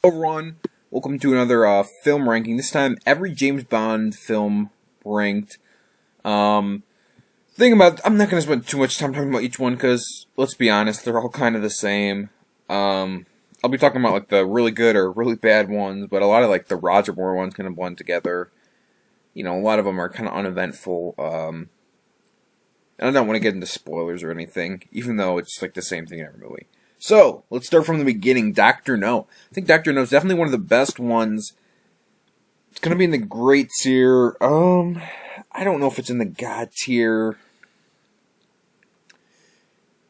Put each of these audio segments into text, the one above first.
Hello everyone, welcome to another film ranking. This time, every James Bond film ranked. I'm not going to spend too much time talking about each one because, let's be honest, they're all kind of the same. I'll be talking about like the really good or really bad ones, but a lot of like the Roger Moore ones kind of blend together. You know, a lot of them are kind of uneventful. And I don't want to get into spoilers or anything, even though it's like the same thing in every movie. So, let's start from the beginning. Dr. No. I think Dr. No is definitely one of the best ones. It's going to be in the great tier. I don't know if it's in the God tier.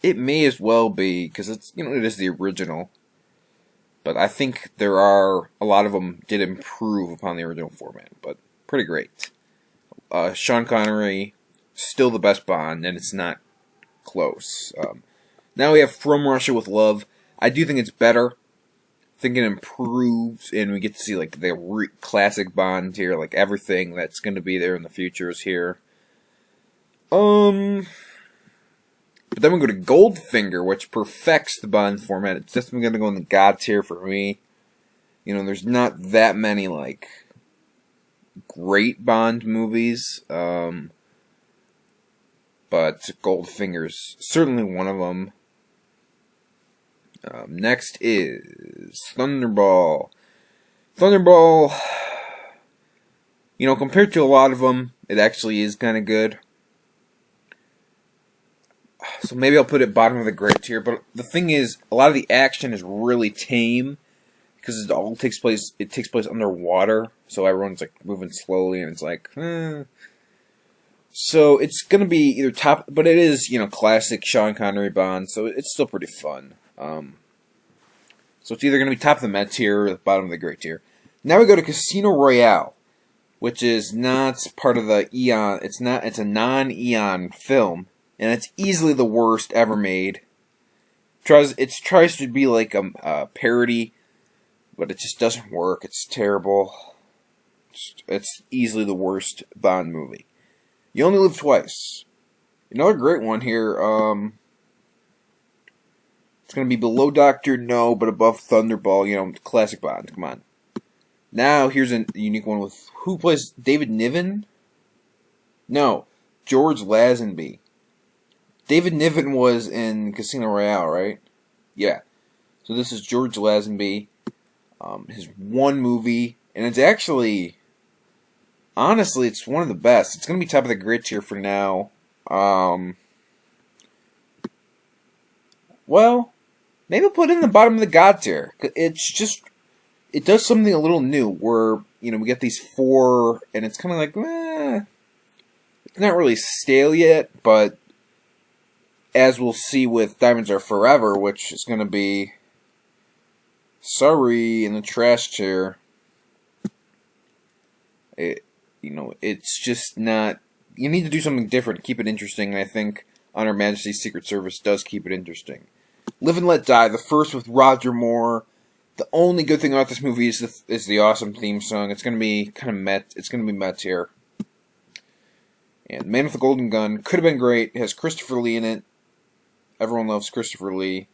It may as well be, because it is the original. But I think a lot of them did improve upon the original format, but pretty great. Sean Connery, still the best Bond, and it's not close. Now we have From Russia with Love. I do think it's better. I think it improves, and we get to see like the classic Bond here, like everything that's going to be there in the future is here. But then we go to Goldfinger, which perfects the Bond format. It's definitely going to go in the God tier for me. You know, there's not that many like great Bond movies, but Goldfinger's certainly one of them. Next is Thunderball. Thunderball, compared to a lot of them, it actually is kind of good. So maybe I'll put it bottom of the great tier. But the thing is, a lot of the action is really tame because it all takes place. It takes place underwater, so everyone's like moving slowly, and it's like, So it's gonna be either top, but it is classic Sean Connery Bond, so it's still pretty fun. So it's either going to be top of the Met tier or the bottom of the great tier. Now we go to Casino Royale, which is not part of the Eon. It's a non-Eon film, and it's easily the worst ever made. It tries to be like a parody, but it just doesn't work. It's terrible. It's easily the worst Bond movie. You Only Live Twice. Another great one here. It's going to be below Dr. No, but above Thunderball, classic Bond. Come on. Now, here's a unique one with... Who plays David Niven? No, George Lazenby. David Niven was in Casino Royale, right? Yeah. So this is George Lazenby. His one movie. And it's actually... Honestly, it's one of the best. It's going to be top of the grid tier for now. Well... Maybe I'll put it in the bottom of the God tier. It does something a little new where, we get these four, and it's kind of like, it's not really stale yet, but as we'll see with Diamonds Are Forever, which is going to be, sorry, in the trash tier, it's just not, you need to do something different to keep it interesting, and I think On Her Majesty's Secret Service does keep it interesting. Live and Let Die, the first with Roger Moore. The only good thing about this movie is the awesome theme song. It's going to be kind of Met. It's going to be Met here. And Man with the Golden Gun could have been great. It has Christopher Lee in it. Everyone loves Christopher Lee.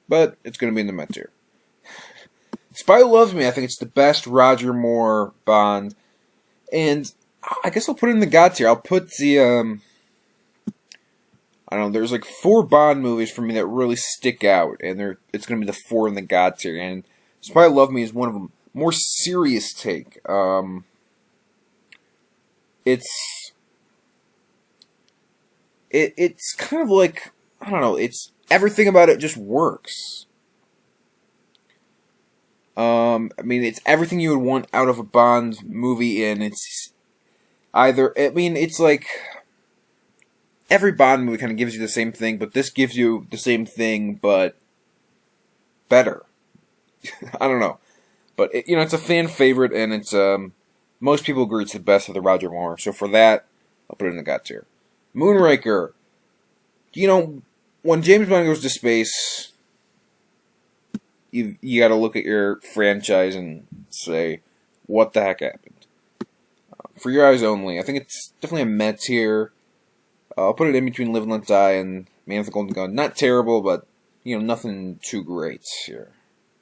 But it's going to be in the Met tier. Spy Who Loves Me, I think it's the best Roger Moore Bond. And I guess I'll put it in the God tier. I'll put the... I don't know, there's like 4 Bond movies for me that really stick out, and it's going to be the 4 in the God tier, and Spy Who Loved Me is one of them. More serious take. It's kind of like, I don't know, it's everything about it just works. It's everything you would want out of a Bond movie, and it's like... Every Bond movie kind of gives you the same thing, but this gives you the same thing, but better. I don't know. But, it's a fan favorite, and it's, most people agree it's the best of the Roger Moore. So for that, I'll put it in the God tier. Moonraker. When James Bond goes to space, you gotta look at your franchise and say, what the heck happened? For Your Eyes Only, I think it's definitely a Met tier. I'll put it in between Live and Let Die and Man with the Golden Gun. Not terrible, but, nothing too great here.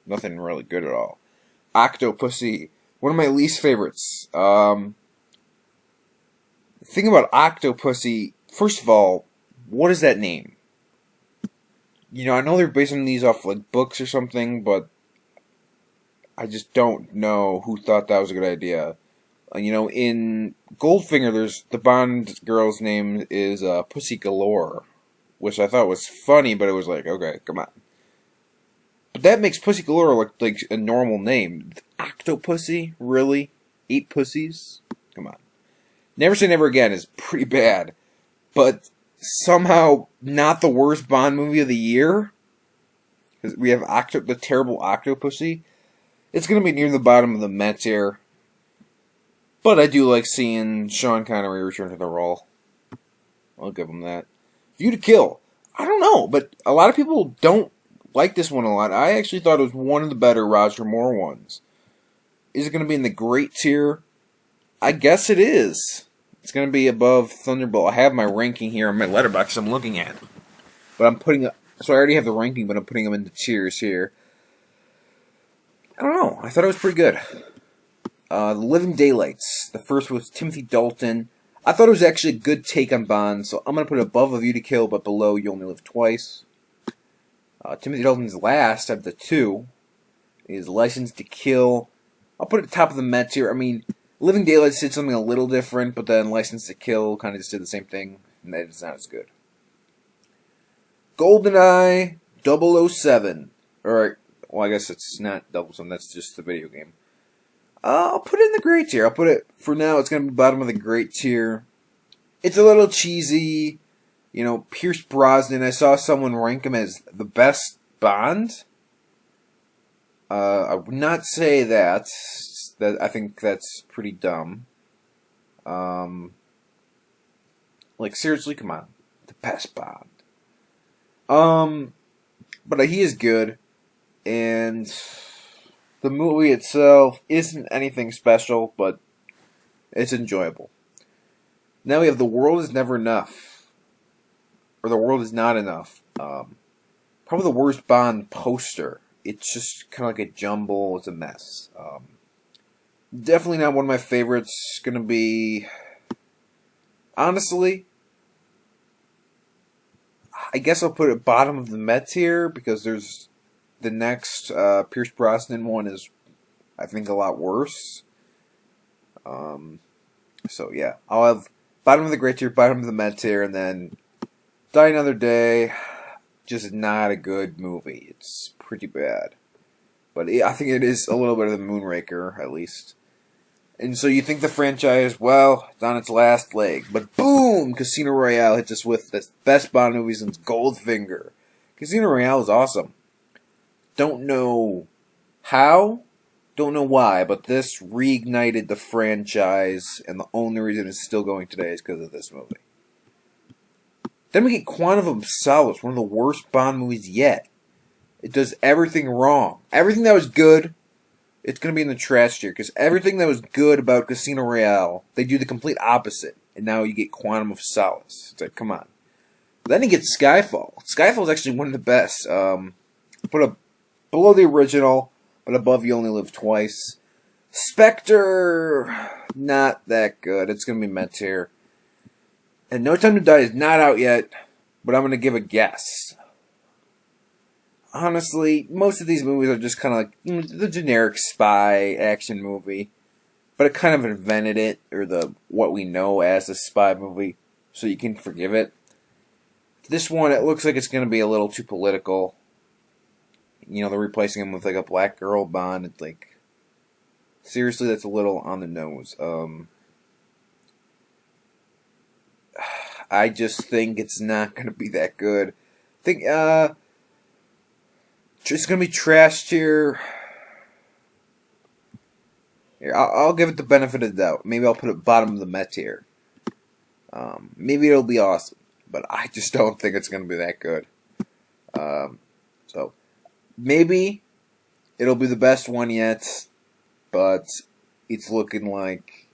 Nothing really good at all. Octopussy, one of my least favorites. The thing about Octopussy, first of all, what is that name? I know they're basing these off like books or something, but I just don't know who thought that was a good idea. In Goldfinger, there's the Bond girl's name is Pussy Galore, which I thought was funny, but it was like, okay, come on. But that makes Pussy Galore look like a normal name. Octopussy? Really? 8 pussies? Come on. Never Say Never Again is pretty bad, but somehow not the worst Bond movie of the year. Because we have the terrible Octopussy. It's going to be near the bottom of the Met tier. But I do like seeing Sean Connery return to the role. I'll give him that. View to Kill. I don't know, but a lot of people don't like this one a lot. I actually thought it was one of the better Roger Moore ones. Is it going to be in the great tier? I guess it is. It's going to be above Thunderbolt. I have my ranking here on my letterbox I'm looking at. But I'm putting... So I already have the ranking, but I'm putting them into tiers here. I don't know. I thought it was pretty good. The Living Daylights. The first was Timothy Dalton. I thought it was actually a good take on Bond, so I'm going to put it above A View to Kill, but below You Only Live Twice. Timothy Dalton's last of the two is License to Kill. I'll put it at the top of the Met tier. I mean, Living Daylights did something a little different, but then License to Kill kind of just did the same thing, and that is not as good. GoldenEye 007. Alright, well, I guess it's not 007, that's just the video game. I'll put it in the great tier. I'll put it, for now, it's going to be bottom of the great tier. It's a little cheesy. Pierce Brosnan, I saw someone rank him as the best Bond. I would not say that. I think that's pretty dumb. Seriously, come on. The best Bond. But he is good. And the movie itself isn't anything special, but it's enjoyable. Now we have The World Is Never Enough. Or The World Is Not Enough. Probably the worst Bond poster. It's just kind of like a jumble. It's a mess. Definitely not one of my favorites. It's going to be... Honestly, I guess I'll put it bottom of the Met tier because there's... The next Pierce Brosnan one is, I think, a lot worse. So, yeah. I'll have bottom of the great tier, bottom of the Met tier, and then Die Another Day. Just not a good movie. It's pretty bad. But I think it is a little better than Moonraker, at least. And so you think the franchise, well, it's on its last leg. But boom! Casino Royale hits us with the best Bond movie since Goldfinger. Casino Royale is awesome. Don't know how, don't know why, but this reignited the franchise, and the only reason it's still going today is because of this movie. Then we get Quantum of Solace, one of the worst Bond movies yet. It does everything wrong. Everything that was good, it's going to be in the trash tier, because everything that was good about Casino Royale, they do the complete opposite, and now you get Quantum of Solace. It's like, come on. Then you get Skyfall. Skyfall is actually one of the best. Put a below the original, but above You Only Live Twice. Spectre, not that good. It's going to be Met tier. And No Time to Die is not out yet, but I'm going to give a guess. Honestly, most of these movies are just kind of like the generic spy action movie, but it kind of invented it, or what we know as a spy movie, so you can forgive it. This one, it looks like it's going to be a little too political. They're replacing him with like a black girl Bond. It's like, seriously, that's a little on the nose. I just think it's not going to be that good. I think it's going to be trash tier. Here, I'll give it the benefit of the doubt. Maybe I'll put it bottom of the Met tier. Maybe it'll be awesome, but I just don't think it's going to be that good. So maybe it'll be the best one yet, but it's looking like,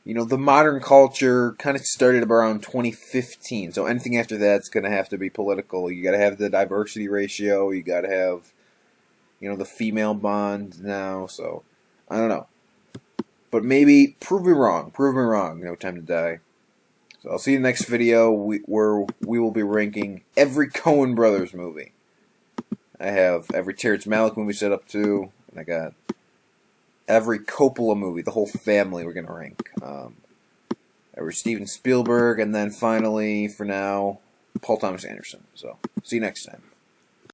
the modern culture kind of started around 2015, so anything after that's going to have to be political. You got to have the diversity ratio, you got to have, the female Bond now. So I don't know, but maybe prove me wrong. Prove me wrong. No Time to Die. So I'll see you in the next video where we will be ranking every Coen Brothers movie. I have every Terrence Malick movie set up too, and I got every Coppola movie, the whole family we're going to rank. Every Steven Spielberg, and then finally, for now, Paul Thomas Anderson. So, see you next time.